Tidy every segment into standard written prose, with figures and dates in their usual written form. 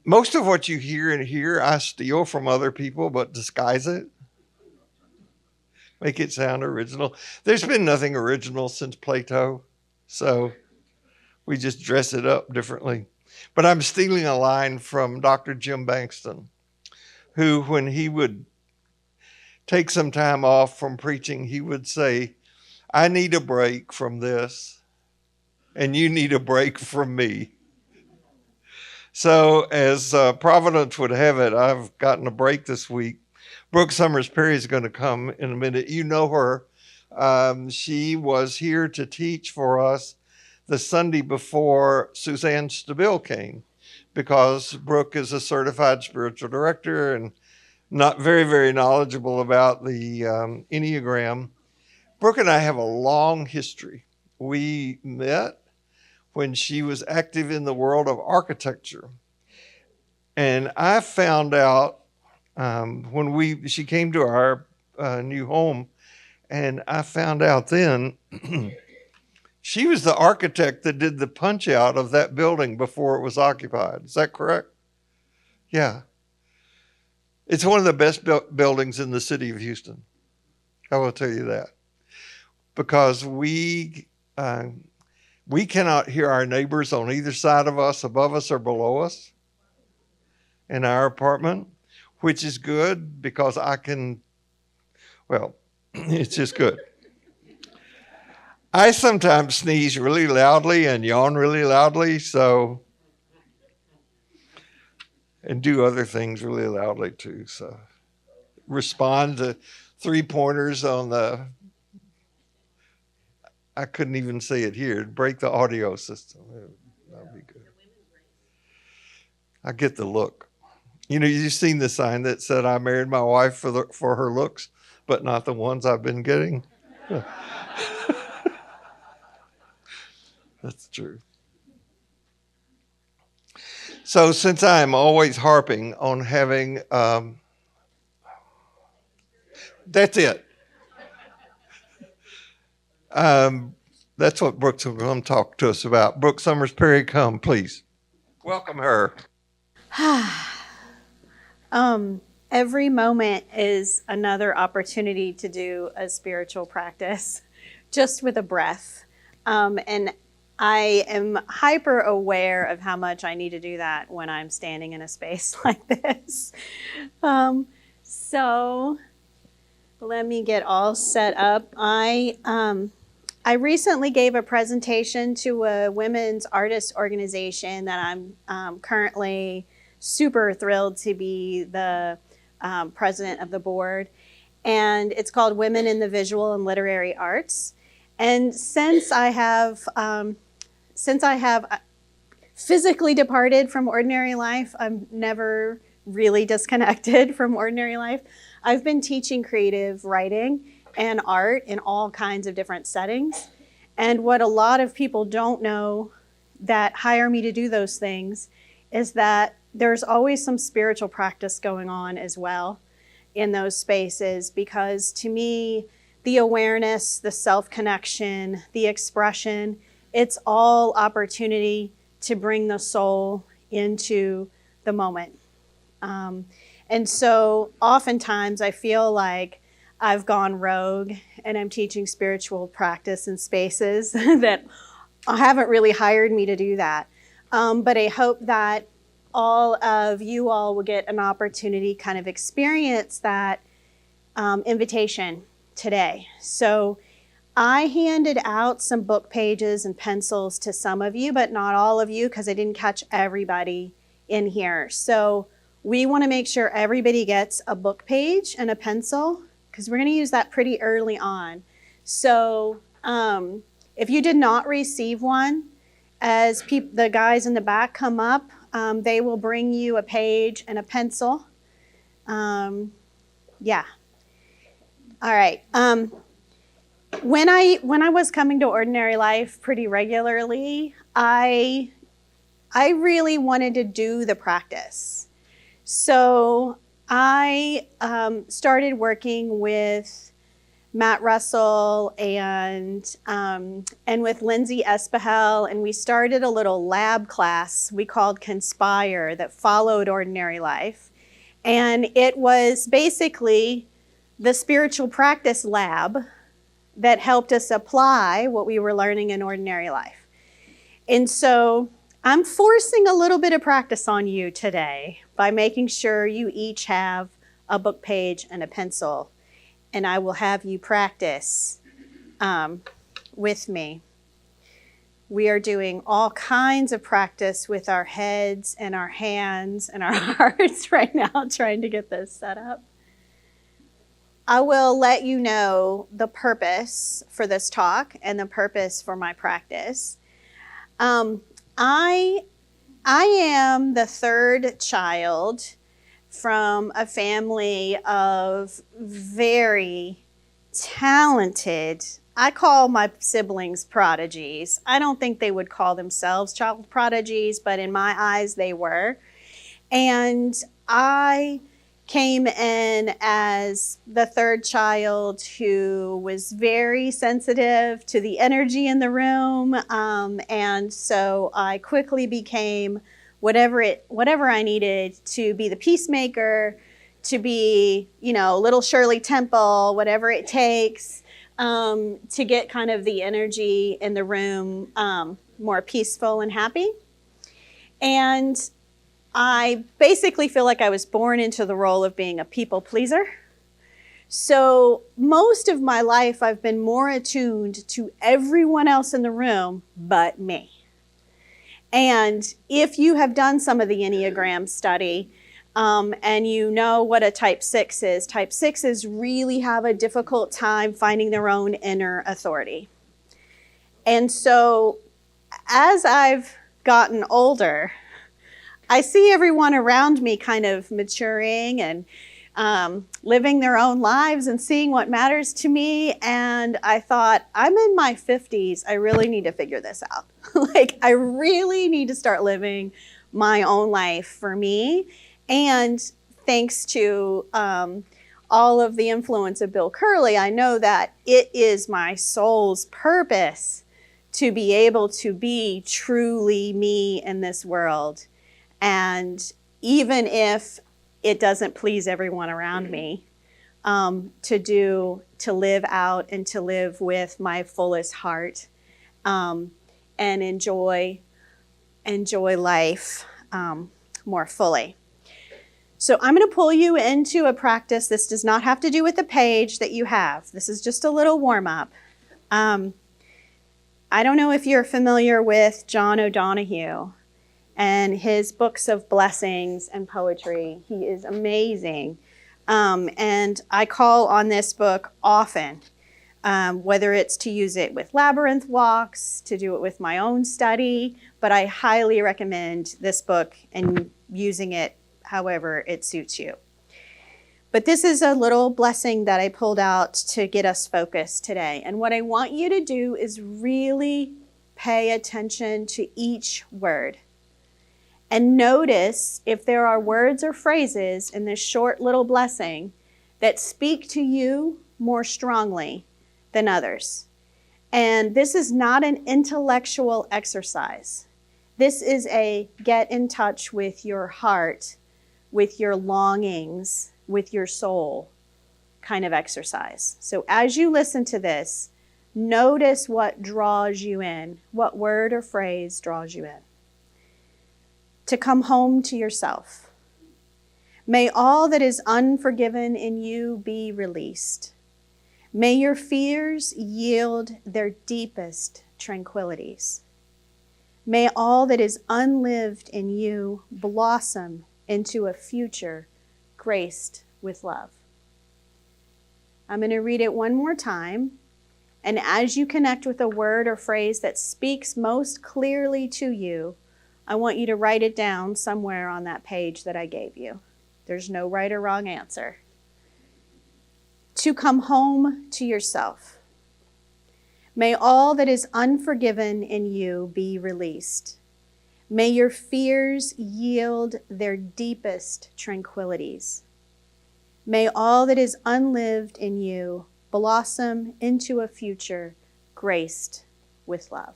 Most of what you hear in here, I steal from other people, but disguise it, make it sound original. There's been nothing original since Plato, so we just dress it up differently. But I'm stealing a line from Dr. Jim Bankston, who, when he would take some time off from preaching, he would say, I need a break from this, and you need a break from me. So, as Providence would have it, I've gotten a break this week. Brooke Summers Perry is going to come in a minute. You know her. She was here to teach for us the Sunday before Suzanne Stabile came, because Brooke is a certified spiritual director and not very, very knowledgeable about the Enneagram. Brooke and I have a long history. We met when she was active in the world of architecture. And I found out when she came to our new home, and I found out then she was the architect that did the punch out of that building before it was occupied. Is that correct? Yeah. It's one of the best buildings in the city of Houston. I will tell you that. Because we cannot hear our neighbors on either side of us, above us or below us, in our apartment, which is good because it's just good. I sometimes sneeze really loudly and yawn really loudly, and do other things really loudly too. So respond to 3-pointers on I couldn't even say it here. It'd break the audio system. That'd be good. I get the look. You've seen the sign that said, I married my wife for her looks, but not the ones I've been getting. That's true. So since I am always harping on having, that's it. That's what Brooke's going to talk to us about. Brooke Summers Perry, come, please. Welcome her. Every moment is another opportunity to do a spiritual practice, just with a breath. And I am hyper aware of how much I need to do that when I'm standing in a space like this. So let me get all set up. I recently gave a presentation to a women's artist organization that I'm currently super thrilled to be the president of the board. And it's called Women in the Visual and Literary Arts. And since I have physically departed from ordinary life, I'm never really disconnected from ordinary life. I've been teaching creative writing and art in all kinds of different settings. And what a lot of people don't know that hire me to do those things is that there's always some spiritual practice going on as well in those spaces, because to me, the awareness, the self-connection, the expression, it's all opportunity to bring the soul into the moment. And so oftentimes I feel like I've gone rogue and I'm teaching spiritual practice in spaces that haven't really hired me to do that. But I hope that all of you all will get an opportunity to kind of experience that invitation today. So I handed out some book pages and pencils to some of you, but not all of you, because I didn't catch everybody in here. So we want to make sure everybody gets a book page and a pencil, because we're going to use that pretty early on. So if you did not receive one, as the guys in the back come up, they will bring you a page and a pencil. Yeah. All right. When I was coming to Ordinary Life pretty regularly, I really wanted to do the practice. So I started working with Matt Russell and with Lindsay Espahel, and we started a little lab class we called Conspire that followed Ordinary Life. And it was basically the spiritual practice lab that helped us apply what we were learning in Ordinary Life. And so I'm forcing a little bit of practice on you today by making sure you each have a book page and a pencil, and I will have you practice with me. We are doing all kinds of practice with our heads and our hands and our hearts right now, trying to get this set up. I will let you know the purpose for this talk and the purpose for my practice. I am the third child from a family of very talented, I call my siblings prodigies. I don't think they would call themselves child prodigies, but in my eyes they were. And I came in as the third child who was very sensitive to the energy in the room. And so I quickly became whatever I needed to be the peacemaker, to be, little Shirley Temple, whatever it takes to get kind of the energy in the room more peaceful and happy. And I basically feel like I was born into the role of being a people pleaser. So most of my life, I've been more attuned to everyone else in the room but me. And if you have done some of the Enneagram study, and you know what a type 6 is, type 6s really have a difficult time finding their own inner authority. And so as I've gotten older, I see everyone around me kind of maturing and living their own lives and seeing what matters to me. And I thought, I'm in my 50s. I really need to figure this out. I really need to start living my own life for me. And thanks to all of the influence of Bill Kerley, I know that it is my soul's purpose to be able to be truly me in this world. And even if it doesn't please everyone around me, to live out and to live with my fullest heart, and enjoy life more fully. So I'm going to pull you into a practice. This does not have to do with the page that you have. This is just a little warm-up. I don't know if you're familiar with John O'Donohue and his books of blessings and poetry. He is amazing. And I call on this book often, whether it's to use it with labyrinth walks, to do it with my own study, but I highly recommend this book and using it however it suits you. But this is a little blessing that I pulled out to get us focused today. And what I want you to do is really pay attention to each word. And notice if there are words or phrases in this short little blessing that speak to you more strongly than others. And this is not an intellectual exercise. This is a get in touch with your heart, with your longings, with your soul kind of exercise. So as you listen to this, notice what draws you in, what word or phrase draws you in. To come home to yourself. May all that is unforgiven in you be released. May your fears yield their deepest tranquilities. May all that is unlived in you blossom into a future graced with love. I'm going to read it one more time. And as you connect with a word or phrase that speaks most clearly to you, I want you to write it down somewhere on that page that I gave you. There's no right or wrong answer. To come home to yourself. May all that is unforgiven in you be released. May your fears yield their deepest tranquilities. May all that is unlived in you blossom into a future graced with love.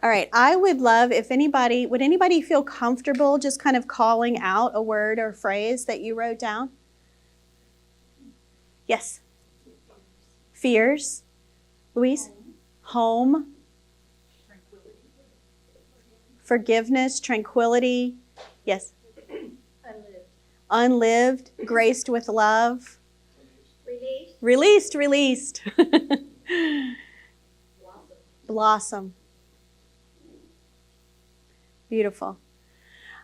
All right, I would love if would anybody feel comfortable just kind of calling out a word or phrase that you wrote down? Yes. Fears. Louise? Home. Forgiveness, tranquility. Yes. Unlived, graced with love. Released. Blossom. Beautiful.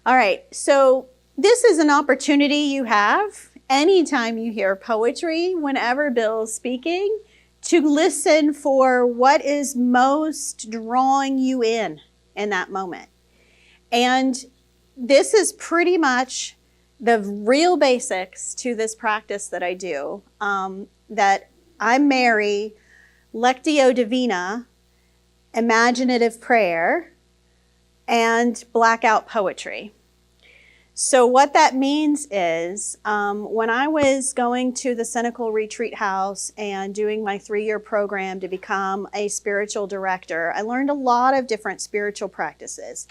All right, so this is an opportunity you have anytime you hear poetry, whenever Bill's speaking, to listen for what is most drawing you in that moment. And this is pretty much the real basics to this practice that I do, that I marry Lectio Divina, imaginative prayer, and blackout poetry. So what that means is when I was going to the Cynical Retreat House and doing my 3-year program to become a spiritual director, I learned a lot of different spiritual practices.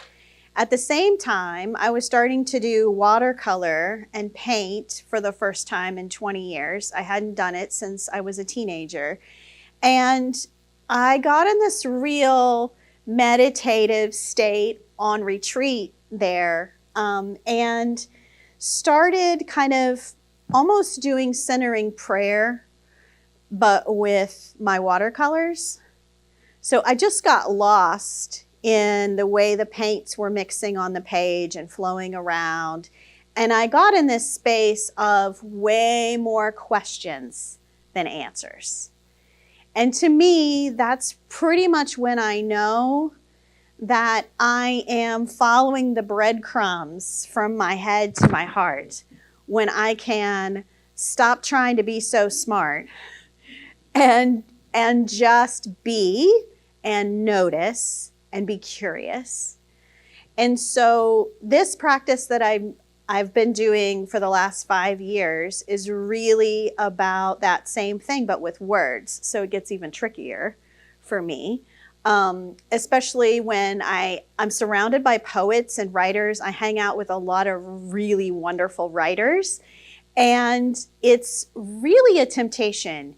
At the same time, I was starting to do watercolor and paint for the first time in 20 years. I hadn't done it since I was a teenager. And I got in this real meditative state on retreat there, and started kind of almost doing centering prayer, but with my watercolors. So I just got lost in the way the paints were mixing on the page and flowing around. And I got in this space of way more questions than answers. And to me, that's pretty much when I know that I am following the breadcrumbs from my head to my heart, when I can stop trying to be so smart and just be and notice and be curious. And so this practice that I've been doing for the last 5 years is really about that same thing, but with words. So it gets even trickier for me. Especially when I'm surrounded by poets and writers. I hang out with a lot of really wonderful writers. And it's really a temptation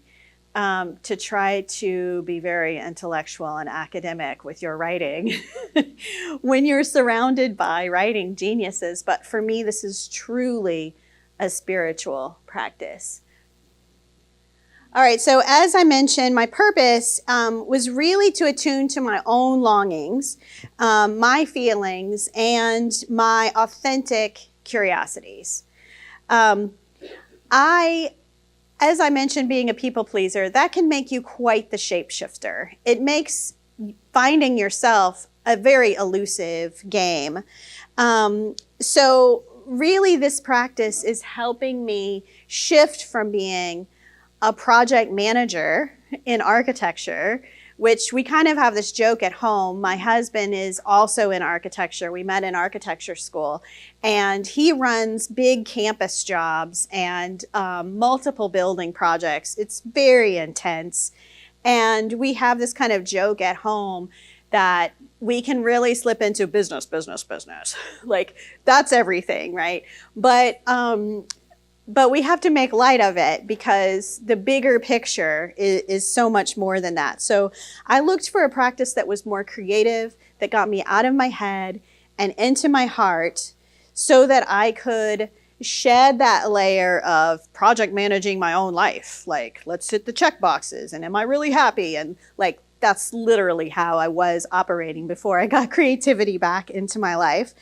to try to be very intellectual and academic with your writing when you're surrounded by writing geniuses. But for me, this is truly a spiritual practice. All right, so as I mentioned, my purpose was really to attune to my own longings, my feelings, and my authentic curiosities. As I mentioned, being a people pleaser, that can make you quite the shapeshifter. It makes finding yourself a very elusive game. So really, this practice is helping me shift from being a project manager in architecture, which we kind of have this joke at home. My husband is also in architecture. We met in architecture school, and he runs big campus jobs and multiple building projects. It's very intense. And we have this kind of joke at home that we can really slip into business. Like, that's everything, right? But we have to make light of it because the bigger picture is so much more than that. So I looked for a practice that was more creative, that got me out of my head and into my heart, so that I could shed that layer of project managing my own life. Like, let's hit the check boxes, and am I really happy? And like, that's literally how I was operating before I got creativity back into my life.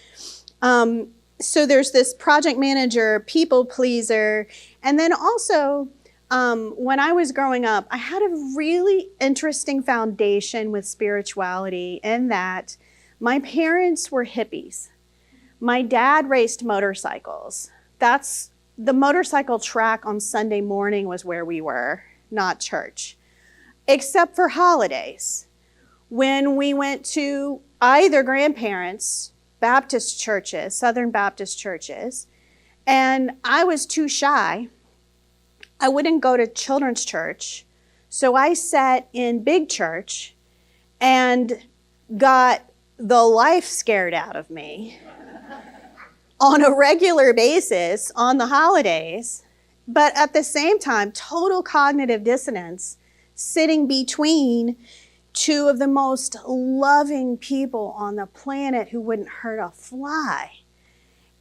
So there's this project manager, people pleaser, and then also when I was growing up, I had a really interesting foundation with spirituality in that my parents were hippies. My dad raced motorcycles. That's the motorcycle track on Sunday morning was where we were, not church, except for holidays, when we went to either grandparents' Baptist churches, Southern Baptist churches, And I was too shy. I wouldn't go to children's church. So I sat in big church and got the life scared out of me on a regular basis on the holidays, but at the same time, total cognitive dissonance, sitting between two of the most loving people on the planet who wouldn't hurt a fly.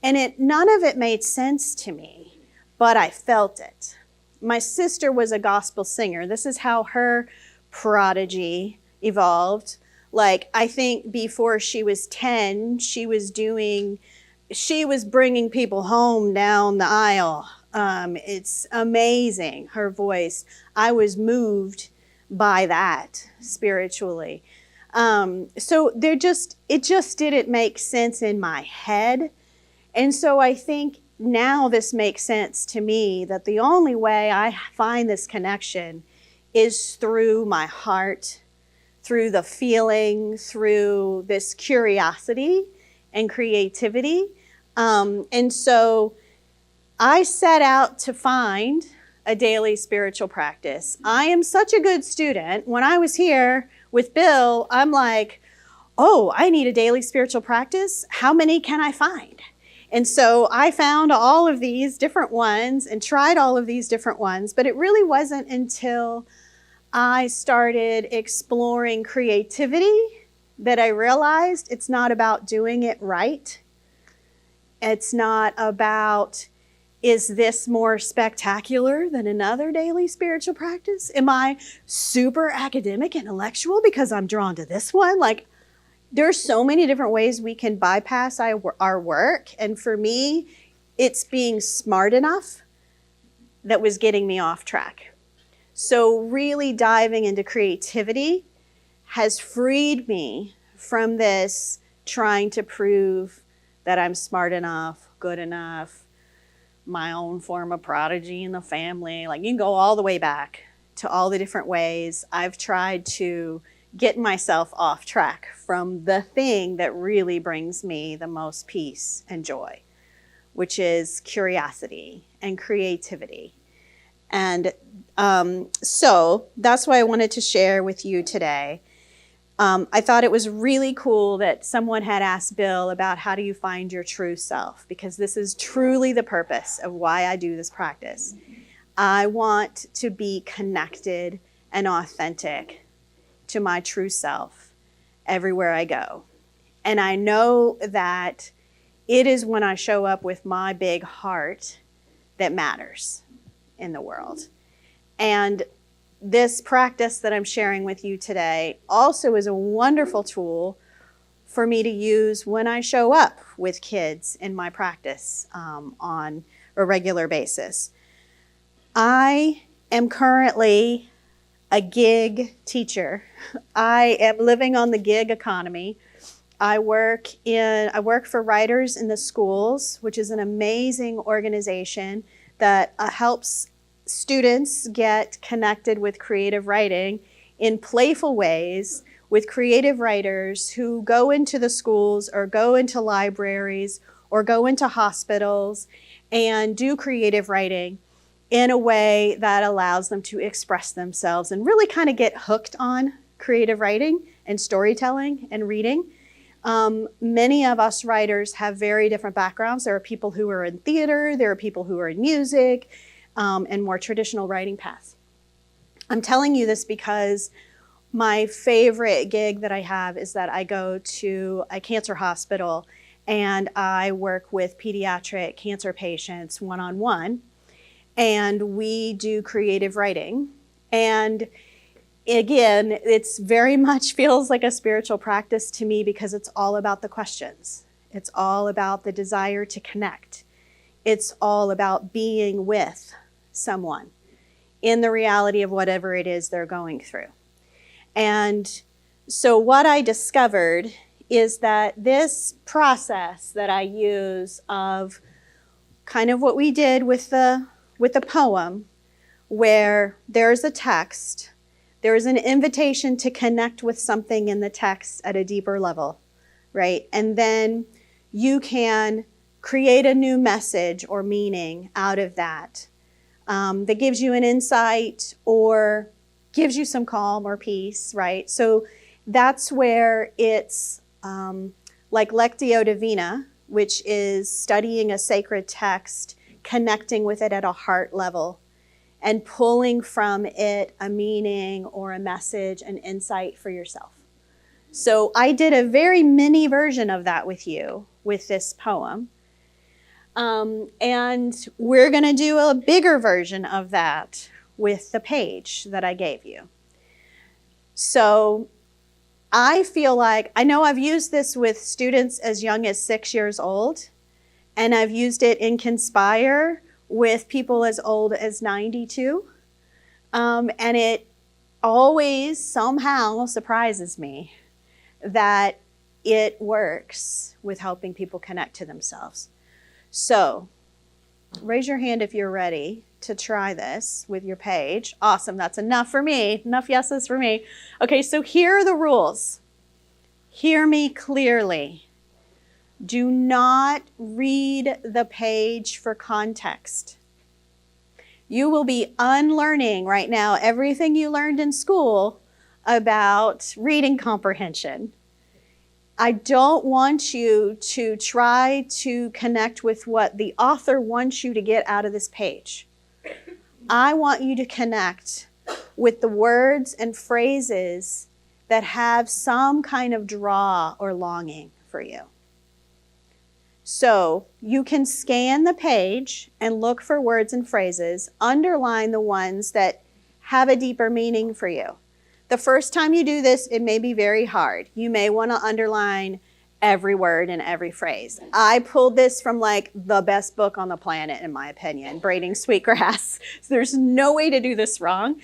And none of it made sense to me, but I felt it. My sister was a gospel singer. This is how her prodigy evolved. Like, I think before she was 10, she was bringing people home down the aisle. It's amazing, her voice. I was moved by that spiritually. So it just didn't make sense in my head. And so I think now this makes sense to me that the only way I find this connection is through my heart, through the feeling, through this curiosity and creativity. And so I set out to find a daily spiritual practice. I am such a good student. When I was here with Bill, I'm like, oh, I need a daily spiritual practice. How many can I find? And so I found all of these different ones and tried all of these different ones, but it really wasn't until I started exploring creativity that I realized it's not about doing it right. It's not about, is this more spectacular than another daily spiritual practice? Am I super academic and intellectual because I'm drawn to this one? Like, there's so many different ways we can bypass our work. And for me, it's being smart enough that was getting me off track. So really diving into creativity has freed me from this trying to prove that I'm smart enough, good enough, my own form of prodigy in the family. Like, you can go all the way back to all the different ways I've tried to get myself off track from the thing that really brings me the most peace and joy, which is curiosity and creativity. And so that's why I wanted to share with you today. I thought it was really cool that someone had asked Bill about how do you find your true self, because this is truly the purpose of why I do this practice. I want to be connected and authentic to my true self everywhere I go. And I know that it is when I show up with my big heart that matters in the world. And this practice that I'm sharing with you today also is a wonderful tool for me to use when I show up with kids in my practice on a regular basis. I am currently a gig teacher. I am living on the gig economy. I work for Writers in the Schools, which is an amazing organization that helps students get connected with creative writing in playful ways with creative writers who go into the schools or go into libraries or go into hospitals and do creative writing in a way that allows them to express themselves and really kind of get hooked on creative writing and storytelling and reading. Many of us writers have very different backgrounds. There are people who are in theater, there are people who are in music, and more traditional writing paths. I'm telling you this because my favorite gig that I have is that I go to a cancer hospital and I work with pediatric cancer patients one-on-one. And we do creative writing. And again, it's very much feels like a spiritual practice to me because it's all about the questions. It's all about the desire to connect. It's all about being with someone in the reality of whatever it is they're going through. And so what I discovered is that this process that I use of kind of what we did with the poem, where there's a text, there's an invitation to connect with something in the text at a deeper level, right? And then you can create a new message or meaning out of that that gives you an insight or gives you some calm or peace, right? So that's where it's like Lectio Divina, which is studying a sacred text, connecting with it at a heart level, and pulling from it a meaning or a message, an insight for yourself. So I did a very mini version of that with you with this poem. And we're going to do a bigger version of that with the page that I gave you. So I feel like, I know I've used this with students as young as 6 years old, and I've used it in Conspire with people as old as 92. And it always somehow surprises me that it works with helping people connect to themselves. So raise your hand if you're ready to try this with your page. Awesome, that's enough for me. Enough yeses for me. Okay, so here are the rules. Hear me clearly. Do not read the page for context. You will be unlearning right now everything you learned in school about reading comprehension. I don't want you to try to connect with what the author wants you to get out of this page. I want you to connect with the words and phrases that have some kind of draw or longing for you. So you can scan the page and look for words and phrases, underline the ones that have a deeper meaning for you. The first time you do this, it may be very hard. You may want to underline every word and every phrase. I pulled this from like the best book on the planet, in my opinion, Braiding Sweetgrass. So there's no way to do this wrong.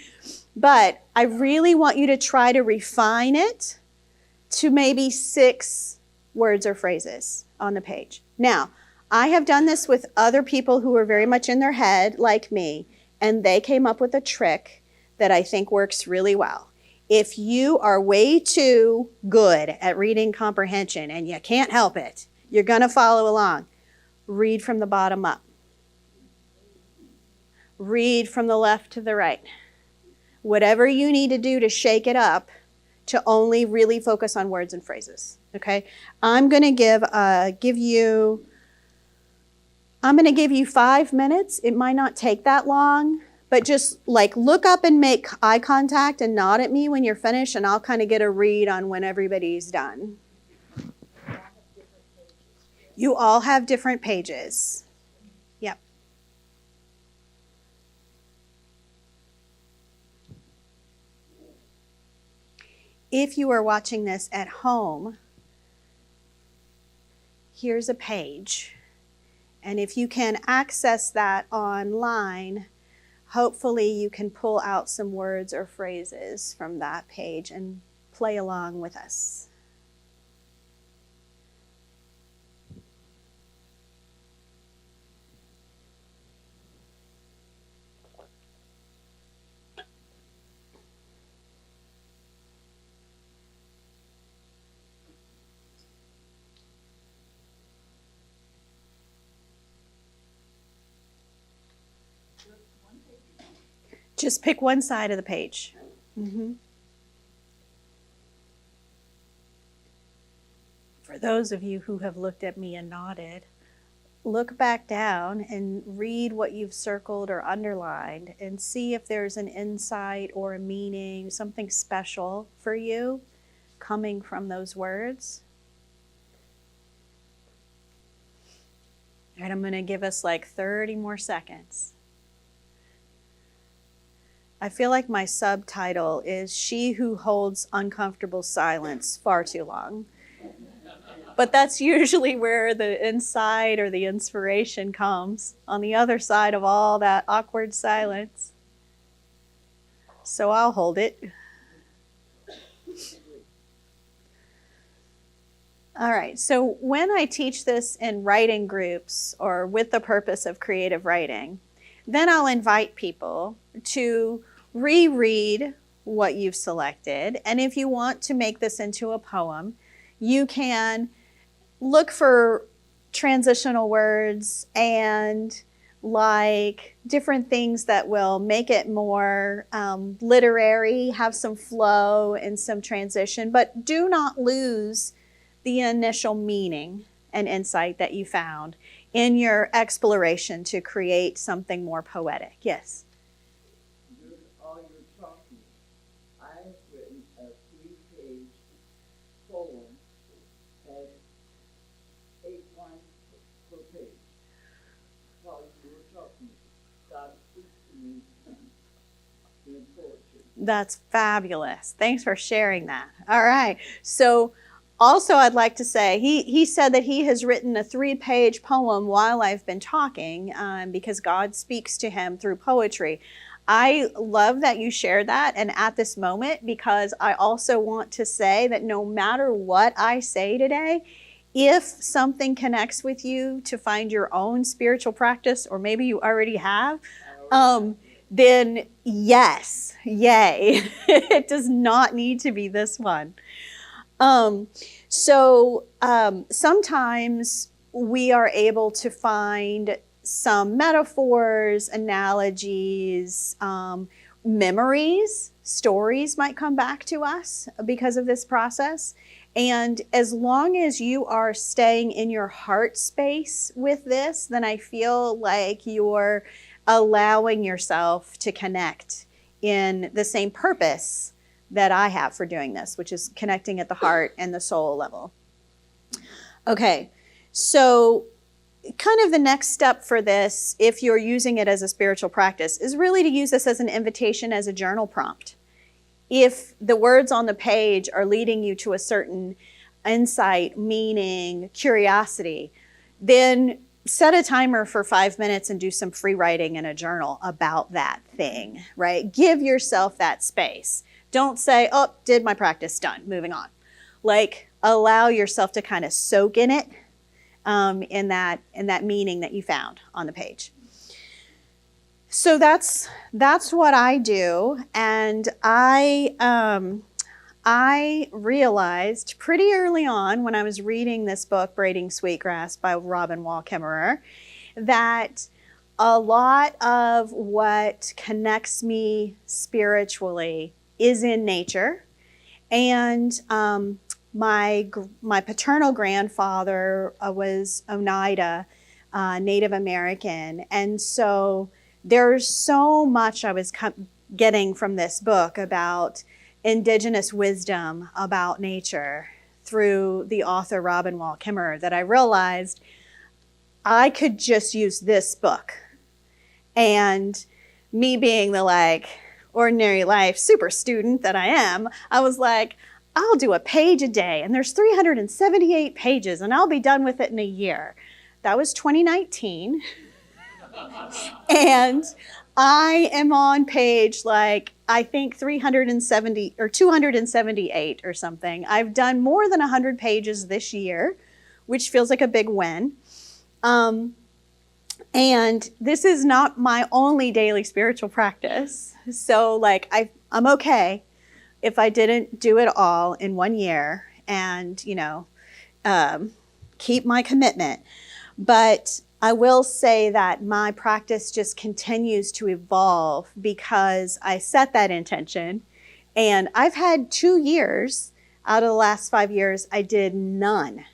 But I really want you to try to refine it to maybe 6 words or phrases on the page. Now, I have done this with other people who are very much in their head, like me, and they came up with a trick that I think works really well. If you are way too good at reading comprehension and you can't help it, you're going to follow along. Read from the bottom up. Read from the left to the right. Whatever you need to do to shake it up to only really focus on words and phrases. Okay? I'm going to give you 5 minutes. It might not take that long. But just like look up and make eye contact and nod at me when you're finished, and I'll kind of get a read on when everybody's done. You all have different pages. Yep. If you are watching this at home, here's a page. And if you can access that online, hopefully you can pull out some words or phrases from that page and play along with us. Just pick one side of the page. Mm-hmm. For those of you who have looked at me and nodded, look back down and read what you've circled or underlined and see if there's an insight or a meaning, something special for you coming from those words. And I'm going to give us like 30 more seconds. I feel like my subtitle is She Who Holds Uncomfortable Silence Far Too Long. But that's usually where the insight or the inspiration comes, on the other side of all that awkward silence. So I'll hold it. All right, so when I teach this in writing groups or with the purpose of creative writing, then I'll invite people to reread what you've selected. And if you want to make this into a poem, you can look for transitional words and like different things that will make it more literary, have some flow and some transition, but do not lose the initial meaning and insight that you found in your exploration to create something more poetic. Yes? All you're talking, I've written a 3-page poem, has 8 lines per page. While you were talking, God speaks to me in poetry. That's fabulous. Thanks for sharing that. All right. So also I'd like to say, he said that he has written a 3-page poem while I've been talking because God speaks to him through poetry. I love that you shared that and at this moment, because I also want to say that no matter what I say today, if something connects with you to find your own spiritual practice, or maybe you already have, then yes, yay. It does not need to be this one. Sometimes we are able to find some metaphors, analogies, memories, stories might come back to us because of this process. And as long as you are staying in your heart space with this, then I feel like you're allowing yourself to connect in the same purpose that I have for doing this, which is connecting at the heart and the soul level. Okay, so kind of the next step for this, if you're using it as a spiritual practice, is really to use this as an invitation, as a journal prompt. If the words on the page are leading you to a certain insight, meaning, curiosity, then set a timer for 5 minutes and do some free writing in a journal about that thing, right? Give yourself that space. Don't say, oh, did my practice, done, moving on. Like, allow yourself to kind of soak in it, in that meaning that you found on the page. So that's what I do, and I realized pretty early on when I was reading this book, Braiding Sweetgrass by Robin Wall Kimmerer, that a lot of what connects me spiritually is in nature, and my paternal grandfather was Oneida, Native American, and so there's so much I was getting from this book about indigenous wisdom about nature through the author Robin Wall Kimmerer that I realized I could just use this book. And me being the ordinary life super student that I am, I was like, I'll do a page a day, and there's 378 pages, and I'll be done with it in a year. That was 2019. And I am on page I think 370 or 278 or something. I've done more than 100 pages this year, which feels like a big win. And this is not my only daily spiritual practice. So I'm okay if I didn't do it all in 1 year and, keep my commitment. But I will say that my practice just continues to evolve because I set that intention. And I've had 2 years out of the last 5 years, I did none.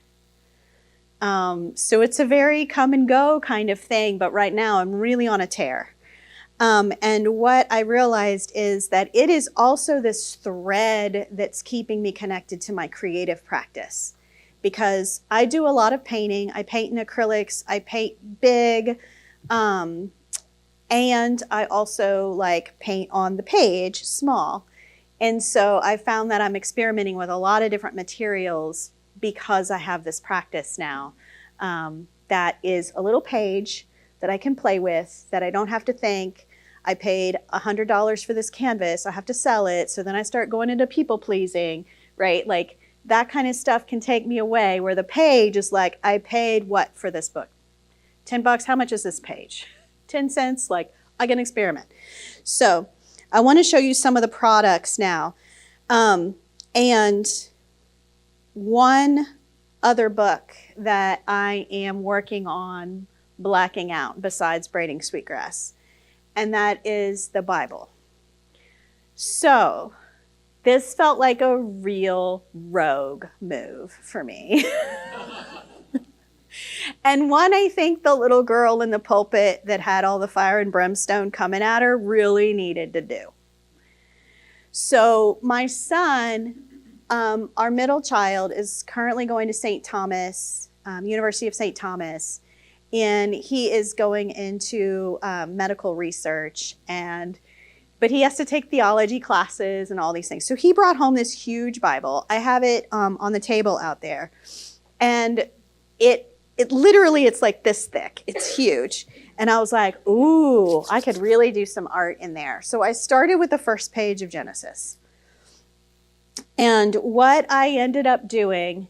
So it's a very come and go kind of thing. But right now I'm really on a tear. And what I realized is that it is also this thread that's keeping me connected to my creative practice. Because I do a lot of painting. I paint in acrylics. I paint big. And I also paint on the page, small. And so I found that I'm experimenting with a lot of different materials because I have this practice now that is a little page that I can play with, that I don't have to think. I paid $100 for this canvas. I have to sell it. So then I start going into people pleasing, right? That kind of stuff can take me away, where the page is I paid what for this book? $10, how much is this page? 10 cents, I can experiment. So I want to show you some of the products now. And one other book that I am working on blacking out besides braiding sweetgrass, and that is the Bible. So this felt like a real rogue move for me. And one, I think the little girl in the pulpit that had all the fire and brimstone coming at her really needed to do. So my son, our middle child, is currently going to St. Thomas, University of St. Thomas, and he is going into medical research, but he has to take theology classes and all these things. So he brought home this huge Bible. I have it on the table out there, and it literally, it's like this thick. It's huge. And I was like, ooh, I could really do some art in there. So I started with the first page of Genesis. And what I ended up doing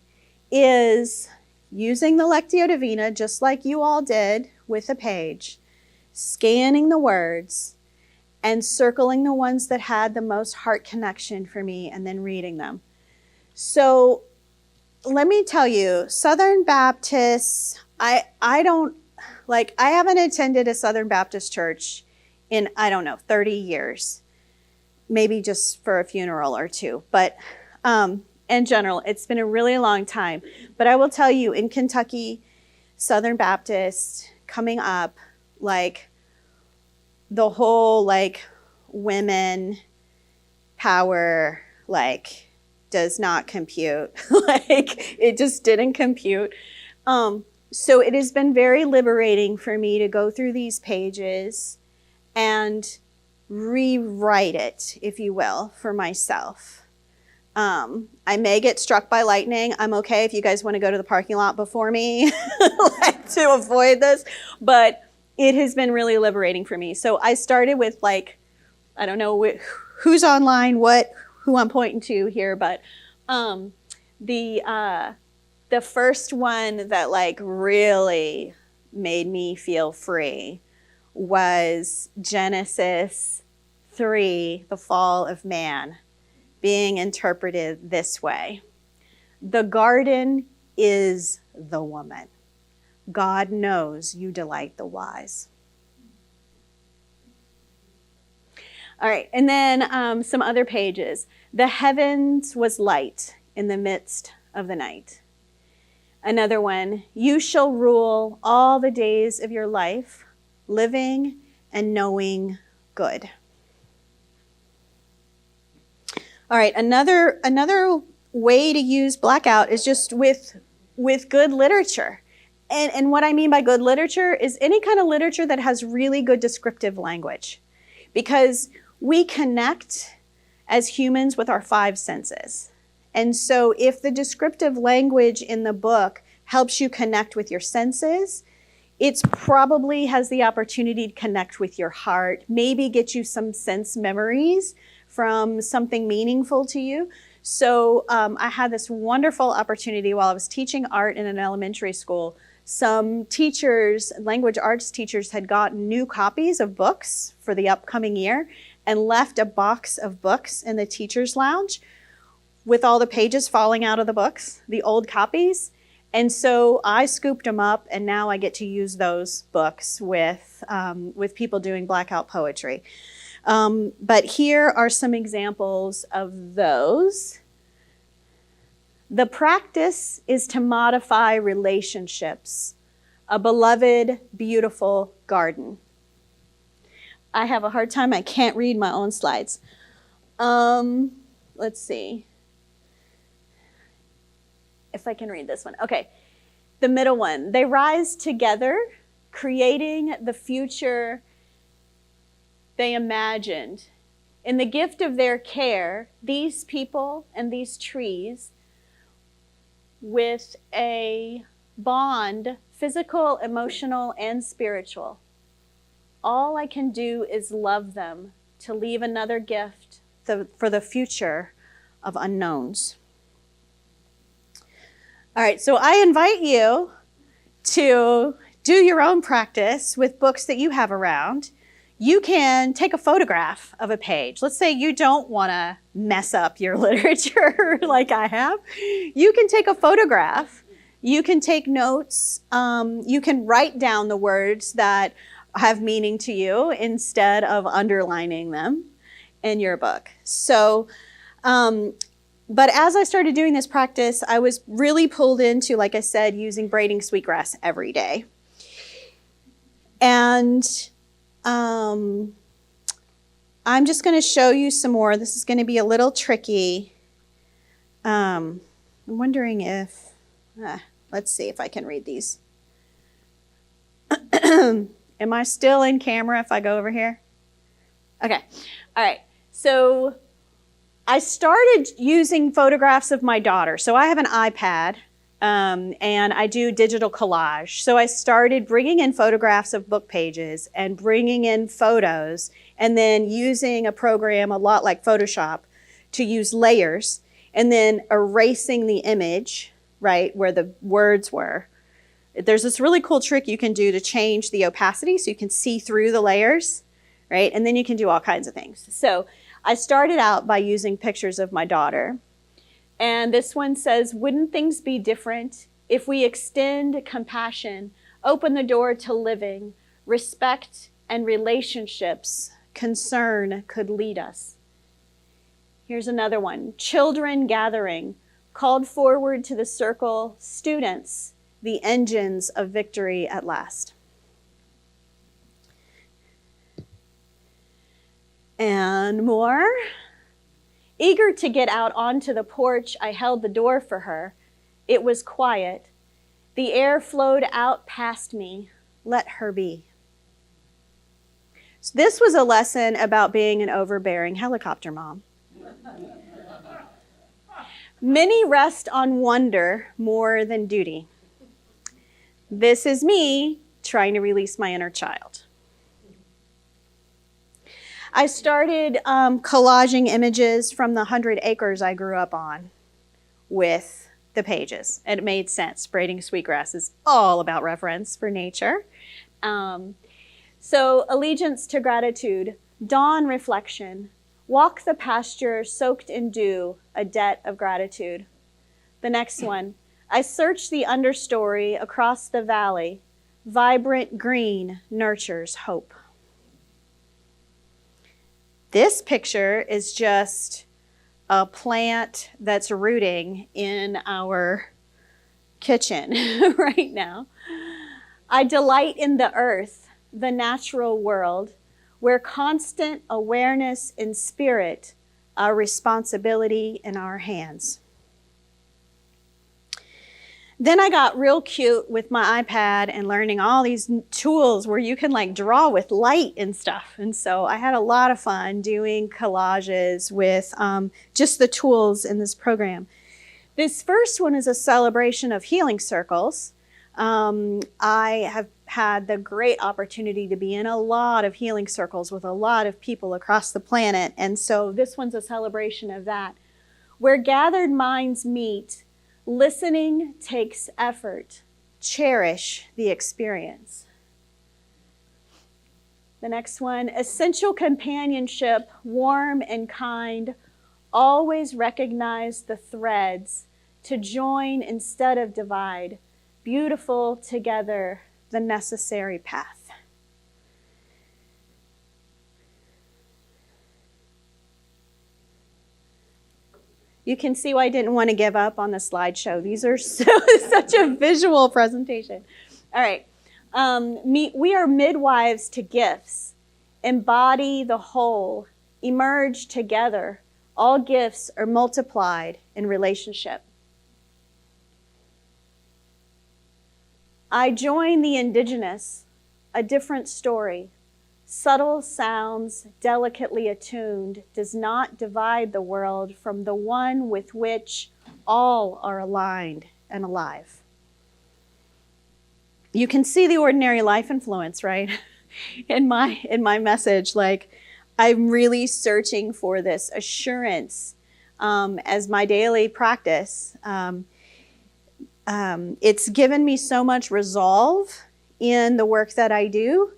is using the Lectio Divina, just like you all did with a page, scanning the words and circling the ones that had the most heart connection for me, and then reading them. So let me tell you, Southern Baptists, I haven't attended a Southern Baptist church in, 30 years, maybe just for a funeral or two. But in general, it's been a really long time. But I will tell you, in Kentucky, Southern Baptist coming up, the whole women power, does not compute. It just didn't compute. So it has been very liberating for me to go through these pages and rewrite it, if you will, for myself. I may get struck by lightning. I'm okay if you guys want to go to the parking lot before me to avoid this, but it has been really liberating for me. So I started with I don't know who's online, who I'm pointing to here, but the first one that really made me feel free was Genesis 3, the fall of man, being interpreted this way. The garden is the woman. God knows you delight the wise. All right, and then some other pages. The heavens was light in the midst of the night. Another one, you shall rule all the days of your life, living and knowing good. All right, another way to use blackout is just with good literature. And what I mean by good literature is any kind of literature that has really good descriptive language. Because we connect as humans with our five senses. And so if the descriptive language in the book helps you connect with your senses, it probably has the opportunity to connect with your heart, maybe get you some sense memories from something meaningful to you. So I had this wonderful opportunity while I was teaching art in an elementary school. Some teachers, language arts teachers, had gotten new copies of books for the upcoming year and left a box of books in the teacher's lounge with all the pages falling out of the books, the old copies. And so I scooped them up, and now I get to use those books with people doing blackout poetry. But here are some examples of those. The practice is to modify relationships, a beloved, beautiful garden. I have a hard time. I can't read my own slides. Let's see if I can read this one. Okay, the middle one. They rise together, creating the future they imagined. In the gift of their care, these people and these trees, with a bond, physical, emotional, and spiritual. All I can do is love them to leave another gift for the future of unknowns. All right, so I invite you to do your own practice with books that you have around. You can take a photograph of a page. Let's say you don't want to mess up your literature like I have. You can take a photograph You can take notes. You can write down the words that have meaning to you instead of underlining them in your book. So, but as I started doing this practice, I was really pulled into, like I said, using braiding sweetgrass every day. And I'm just going to show you some more. This is going to be a little tricky. I'm wondering if, let's see if I can read these. Am I still in camera if I go over here? Okay. All right. So I started using photographs of my daughter. So I have an iPad, and I do digital collage. So I started bringing in photographs of book pages and bringing in photos, and then using a program a lot like Photoshop to use layers, and then erasing the image, right, where the words were. There's this really cool trick you can do to change the opacity so you can see through the layers, right? And then you can do all kinds of things. So I started out by using pictures of my daughter. And this one says, wouldn't things be different if we extend compassion, open the door to living, respect and relationships, concern could lead us. Here's another one. Children gathering, called forward to the circle, students, the engines of victory at last. And more. Eager to get out onto the porch, I held the door for her. It was quiet. The air flowed out past me. Let her be. So this was a lesson about being an overbearing helicopter mom. Many rest on wonder more than duty. This is me trying to release my inner child. I started collaging images from the 100 acres I grew up on with the pages. And it made sense. Braiding sweetgrass is all about reverence for nature. So allegiance to gratitude, dawn reflection, walk the pasture soaked in dew, a debt of gratitude. The next one, I search the understory across the valley. Vibrant green nurtures hope. This picture is just a plant that's rooting in our kitchen right now. I delight in the earth, the natural world, where constant awareness in spirit, our responsibility in our hands. Then I got real cute with my iPad and learning all these tools where you can like draw with light and stuff. And so I had a lot of fun doing collages with just the tools in this program. This first one is a celebration of healing circles. I have had the great opportunity to be in a lot of healing circles with a lot of people across the planet. And so this one's a celebration of that. Where gathered minds meet, listening takes effort. Cherish the experience. The next one, essential companionship, warm and kind. Always recognize the threads to join instead of divide. Beautiful together, the necessary path. You can see why I didn't want to give up on the slideshow. These are such a visual presentation. All right. We are midwives to gifts. Embody the whole. Emerge together. All gifts are multiplied in relationship. I join the indigenous, a different story. Subtle sounds, delicately attuned, does not divide the world from the one with which all are aligned and alive. You can see the ordinary life influence, right? in my message, like I'm really searching for this assurance as my daily practice. It's given me so much resolve in the work that I do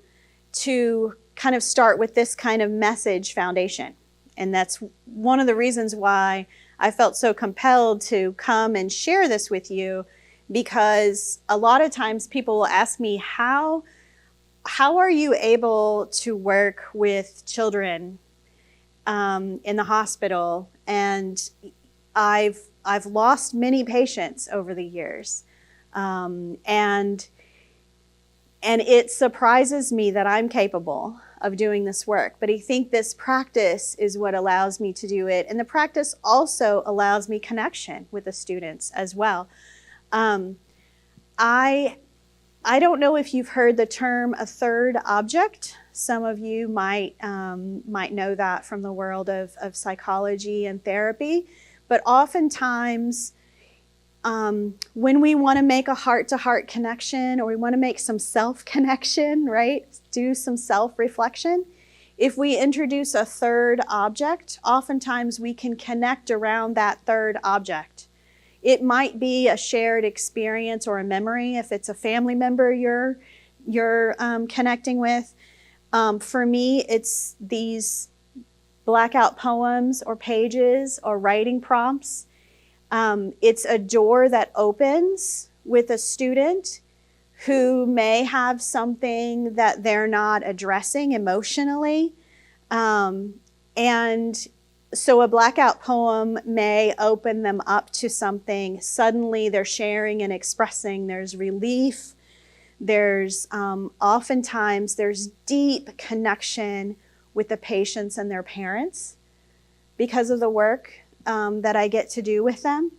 to kind of start with this kind of message foundation. And that's one of the reasons why I felt so compelled to come and share this with you, because a lot of times people will ask me, how are you able to work with children in the hospital? And I've lost many patients over the years, and it surprises me that I'm capable of doing this work. But I think this practice is what allows me to do it, and the practice also allows me connection with the students as well. I don't know if you've heard the term a third object. Some of you might know that from the world of psychology and therapy. But oftentimes, when we want to make a heart-to-heart connection, or we want to make some self-connection, right? Do some self-reflection. If we introduce a third object, oftentimes we can connect around that third object. It might be a shared experience or a memory if it's a family member you're connecting with. For me, it's these blackout poems or pages or writing prompts. It's a door that opens with a student who may have something that they're not addressing emotionally. And so a blackout poem may open them up to something. Suddenly they're sharing and expressing. There's relief. There's oftentimes there's deep connection with the patients and their parents because of the work that I get to do with them.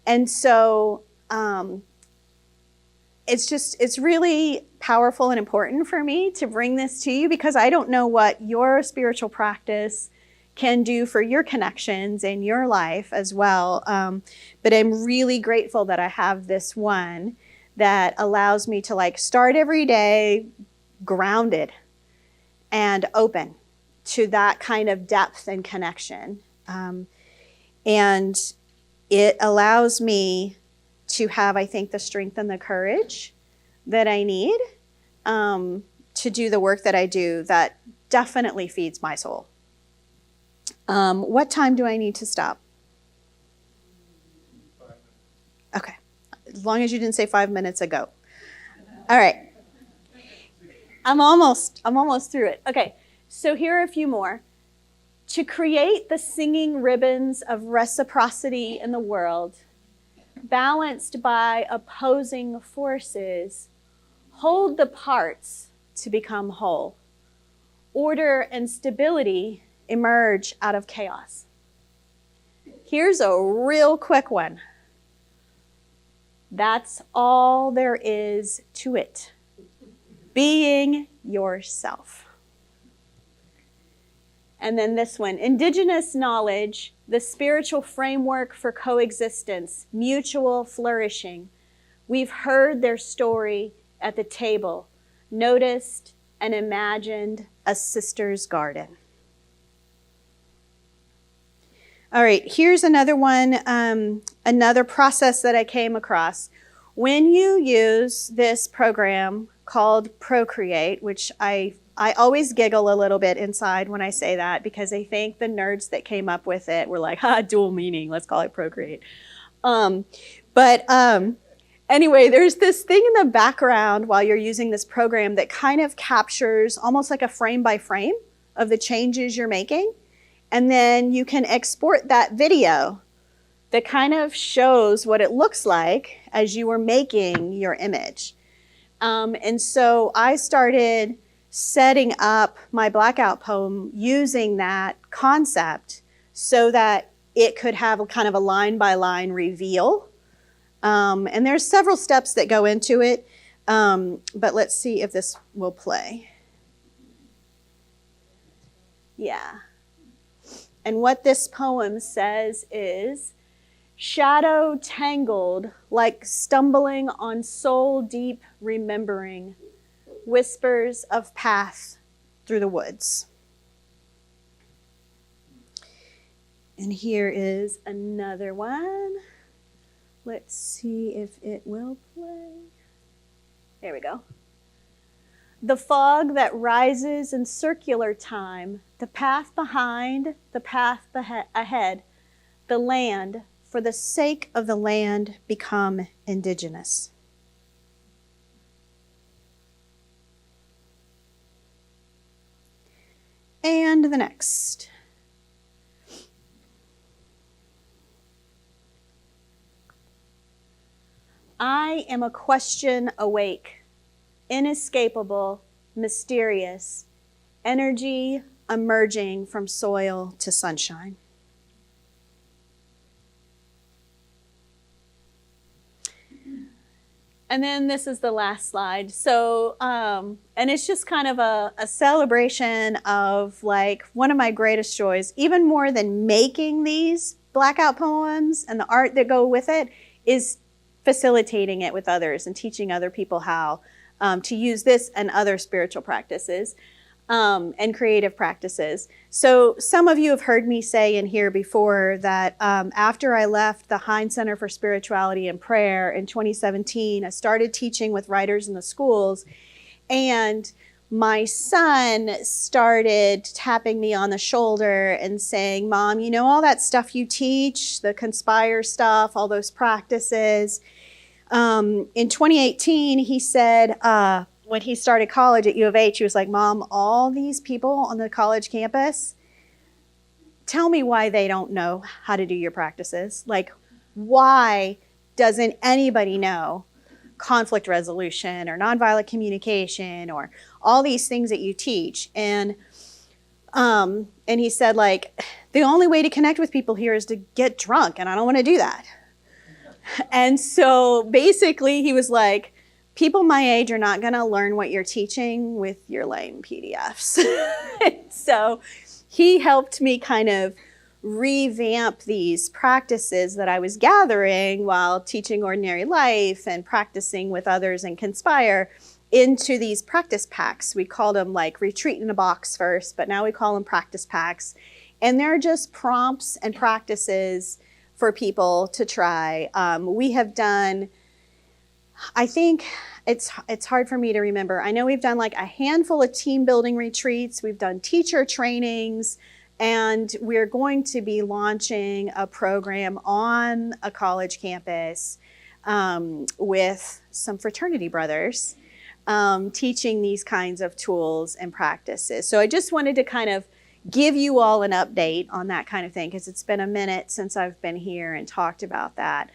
And so it's really powerful and important for me to bring this to you, because I don't know what your spiritual practice can do for your connections in your life as well. But I'm really grateful that I have this one that allows me to start every day grounded and open to that kind of depth and connection. And it allows me to have, I think, the strength and the courage that I need to do the work that I do that definitely feeds my soul. What time do I need to stop? 5 minutes. Okay. As long as you didn't say 5 minutes ago. All right. I'm almost through it. Okay. So here are a few more. To create the singing ribbons of reciprocity in the world, balanced by opposing forces, hold the parts to become whole. Order and stability emerge out of chaos. Here's a real quick one. That's all there is to it. Being yourself. And then this one, indigenous knowledge, the spiritual framework for coexistence, mutual flourishing. We've heard their story at the table, noticed and imagined a sister's garden. All right, here's another one, another process that I came across. When you use this program called Procreate, which I always giggle a little bit inside when I say that, because I think the nerds that came up with it were like, dual meaning, let's call it Procreate. Anyway, there's this thing in the background while you're using this program that kind of captures almost like a frame by frame of the changes you're making. And then you can export that video that kind of shows what it looks like as you were making your image. And so I started setting up my blackout poem using that concept so that it could have a kind of a line-by-line reveal. And there's several steps that go into it, but let's see if this will play. Yeah. And what this poem says is, shadow tangled like stumbling on soul deep remembering, whispers of path through the woods. And here is another one. Let's see if it will play. There we go. The fog that rises in circular time, the path behind, the path ahead, the land for the sake of the land, become indigenous. And the next. I am a question awake, inescapable, mysterious, energy emerging from soil to sunshine. And then this is the last slide. So, and it's just kind of a celebration of like one of my greatest joys, even more than making these blackout poems and the art that go with it, is facilitating it with others and teaching other people how to use this and other spiritual practices and creative practices. So some of you have heard me say in here before that after I left the Hines Center for Spirituality and Prayer in 2017, I started teaching with writers in the schools, and my son started tapping me on the shoulder and saying, "Mom, you know all that stuff you teach, the conspire stuff, all those practices." In 2018, he said, when he started college at U of H, he was like, "Mom, all these people on the college campus, tell me why they don't know how to do your practices. Like, why doesn't anybody know conflict resolution or nonviolent communication or all these things that you teach?" And he said, like, "The only way to connect with people here is to get drunk, and I don't want to do that." And so basically he was like, people my age are not going to learn what you're teaching with your lame PDFs. So he helped me kind of revamp these practices that I was gathering while teaching Ordinary Life and practicing with others and Conspire into these practice packs. We called them like Retreat in a Box first, but now we call them practice packs. And they're just prompts and practices for people to try. We have done, I think it's hard for me to remember. I know we've done like a handful of team building retreats. We've done teacher trainings, and we're going to be launching a program on a college campus with some fraternity brothers teaching these kinds of tools and practices. So I just wanted to kind of give you all an update on that kind of thing, because it's been a minute since I've been here and talked about that.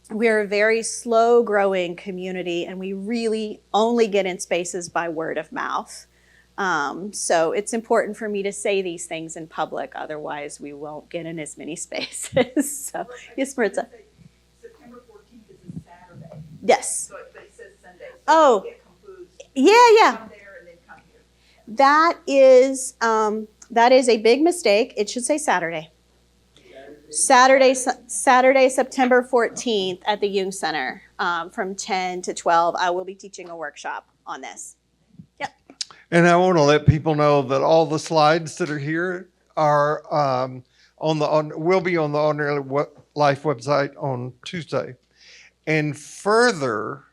We're a very slow growing community, and we really only get in spaces by word of mouth. So it's important for me to say these things in public, otherwise we won't get in as many spaces. So, yes, Maritza. September 14th is a Saturday. Yes. So but it says Sunday. So Oh, don't get confused. yeah. Come there and then come here. That is a big mistake. It should say Saturday. Saturday, September 14th at the Jung Center from 10 to 12. I will be teaching a workshop on this. Yep. And I want to let people know that all the slides that are here are will be on the Ordinary Life website on Tuesday. And further,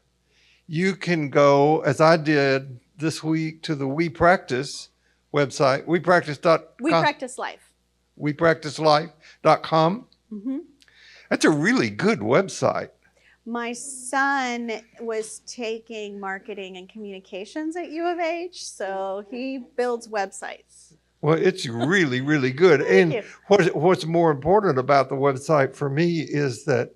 you can go, as I did this week, to the We Practice website, wepractice.com. We Practice Life. wepracticelife.com. Mm-hmm. That's a really good website. My son was taking marketing and communications at U of H, so he builds websites. Well, it's really, really good. Thank And you. what's more important about the website for me is that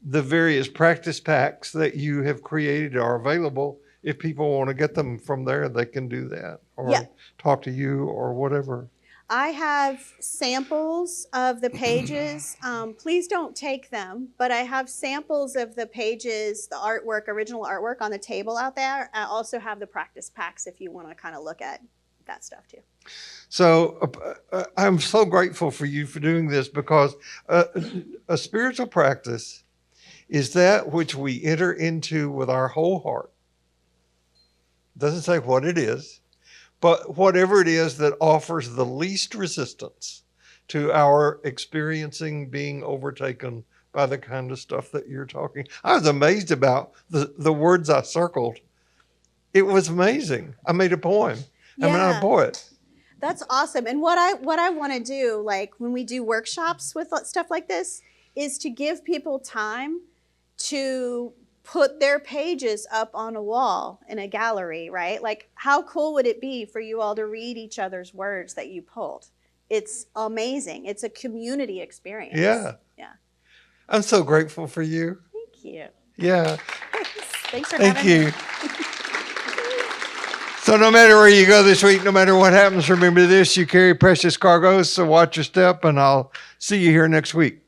the various practice packs that you have created are available. If people want to get them from there, they can do that, or talk to you or whatever. I have samples of the pages. Please don't take them, but I have samples of the pages, the artwork, original artwork on the table out there. I also have the practice packs if you want to kind of look at that stuff too. So I'm so grateful for you for doing this, because a spiritual practice is that which we enter into with our whole heart. Doesn't say what it is, but whatever it is that offers the least resistance to our experiencing being overtaken by the kind of stuff that you're talking. I was amazed about the words I circled. It was amazing. I made a poem. I'm not a poet. That's awesome. And what I want to do, like when we do workshops with stuff like this, is to give people time to put their pages up on a wall in a gallery, right? Like, how cool would it be for you all to read each other's words that you pulled? It's amazing. It's a community experience. Yeah. Yeah. I'm so grateful for you. Thank you. Yeah. Thanks for Thank having you. me. So no matter where you go this week, no matter what happens, remember this, you carry precious cargoes, so watch your step, and I'll see you here next week.